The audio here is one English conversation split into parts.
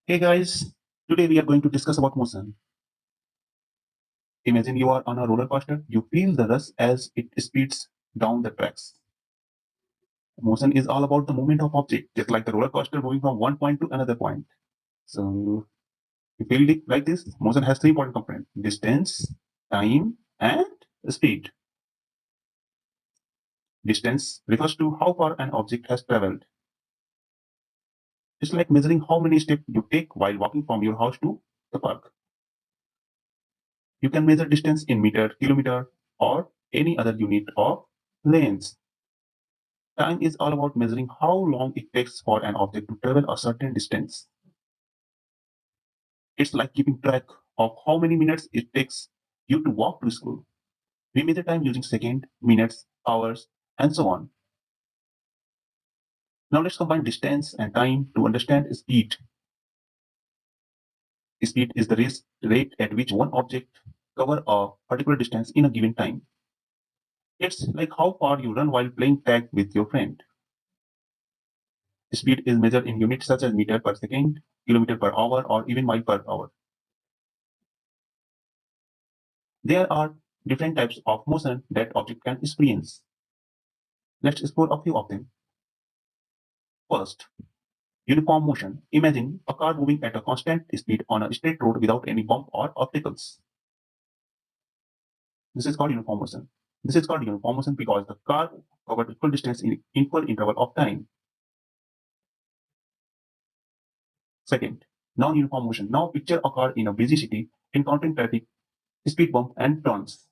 Hey guys, today we are going to discuss about motion. Imagine you are on a roller coaster. You feel the rush as it speeds down the tracks. Motion is all about the movement of object, just like the roller coaster moving from one point to another point. So you feel it like this. Motion has three important components: distance, time, and speed. Distance refers to how far an object has traveled. It's like measuring how many steps you take while walking from your house to the park. You can measure distance in meter, kilometer, or any other unit of length. Time is all about measuring how long it takes for an object to travel a certain distance. It's like keeping track of how many minutes it takes you to walk to school. We measure time using seconds, minutes, hours, and so on. Now let's combine distance and time to understand speed. Speed is the rate at which one object covers a particular distance in a given time. It's like how far you run while playing tag with your friend. Speed is measured in units such as meter per second, kilometer per hour, or even mile per hour. There are different types of motion that object can experience. Let's explore a few of them. First, uniform motion. Imagine a car moving at a constant speed on a straight road without any bump or obstacles. This is called uniform motion. This is called uniform motion because the car covered equal distance in equal interval of time. Second, non-uniform motion. Now picture a car in a busy city encountering traffic, speed bump, and turns.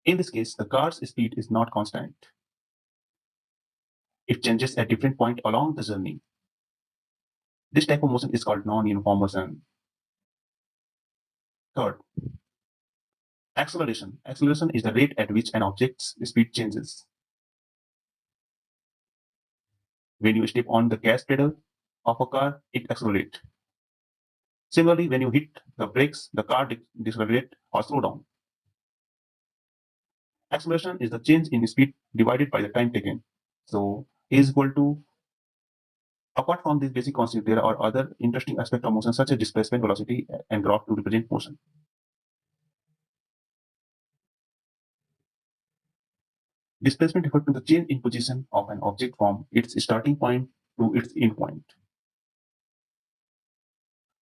In this case, the car's speed is not constant. It changes at different points along the journey. This type of motion is called non-uniform motion. Third, acceleration. Acceleration is the rate at which an object's speed changes. When you step on the gas pedal of a car, it accelerates. Similarly, when you hit the brakes, the car decelerates or slow down. Acceleration is the change in speed divided by the time taken. So, is equal to, apart from this basic concept, there are other interesting aspects of motion such as displacement, velocity, and graph to represent motion. Displacement refers to the change in position of an object from its starting point to its end point.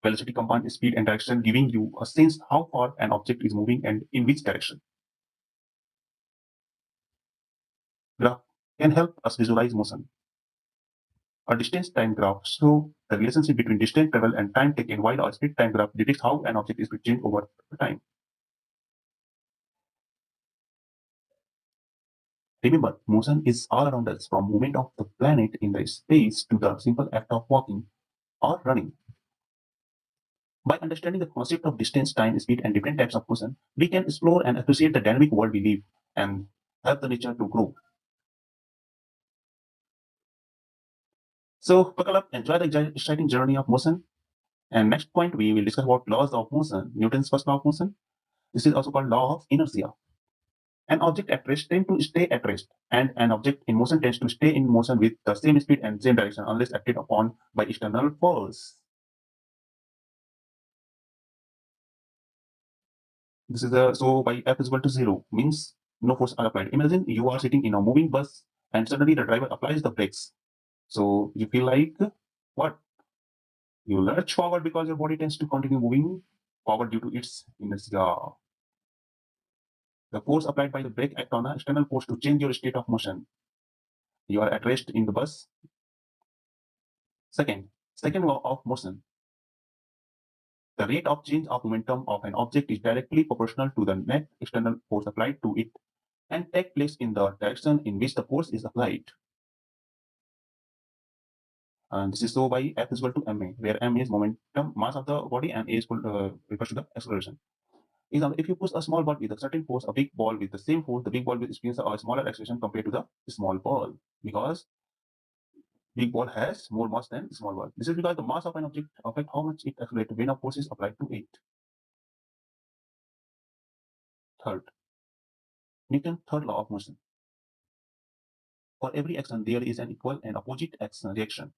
Velocity combines speed and direction, giving you a sense how far an object is moving and in which direction. Graph can help us visualize motion. A distance time graph shows the relationship between distance traveled and time taken, while a speed time graph depicts how an object is changed over time. Remember, motion is all around us, from movement of the planet in the space to the simple act of walking or running. By understanding the concept of distance, time, speed, and different types of motion, we can explore and appreciate the dynamic world we live and help the nature to grow. So, buckle up, enjoy the exciting journey of motion. And next point, we will discuss about laws of motion. Newton's first law of motion. This is also called law of inertia. An object at rest tends to stay at rest, and an object in motion tends to stay in motion with the same speed and same direction unless acted upon by external force. This is a so by F is equal to 0 means no force are applied. Imagine you are sitting in a moving bus and suddenly the driver applies the brakes. So you feel like what? You lurch forward because your body tends to continue moving forward due to its inertia. The force applied by the brake act on an external force to change your state of motion. You are at rest in the bus. Second law of motion. The rate of change of momentum of an object is directly proportional to the net external force applied to it and take place in the direction in which the force is applied. And this is so by F is equal to ma, where m is momentum, mass of the body, and a is equal refers to the acceleration. Example, if you push a small ball with a certain force, a big ball with the same force, the big ball will experience a smaller acceleration compared to the small ball because big ball has more mass than small ball. This is because the mass of an object affects how much it accelerates when a force is applied to it. Third, Newton's third law of motion. For every action, there is an equal and opposite action reaction.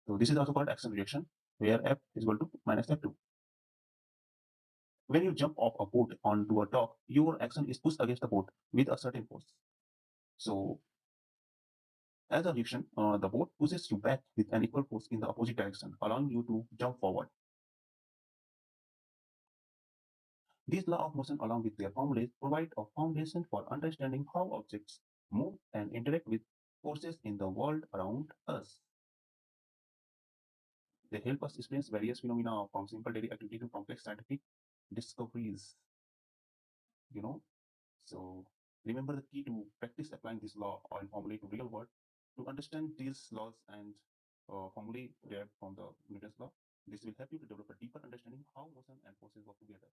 So this is also called action reaction, where F is equal to minus F2. When you jump off a boat onto a dock, your action is pushed against the boat with a certain force. So as a reaction, the boat pushes you back with an equal force in the opposite direction, allowing you to jump forward. These laws of motion, along with their formulas, provide a foundation for understanding how objects move and interact with forces in the world around us. They help us experience various phenomena from simple daily activity to complex scientific discoveries. You know, so remember the key to practice applying this law and formulae to real world. To understand these laws and formulae derived from the Newton's law, this will help you to develop a deeper understanding how motion and forces work together.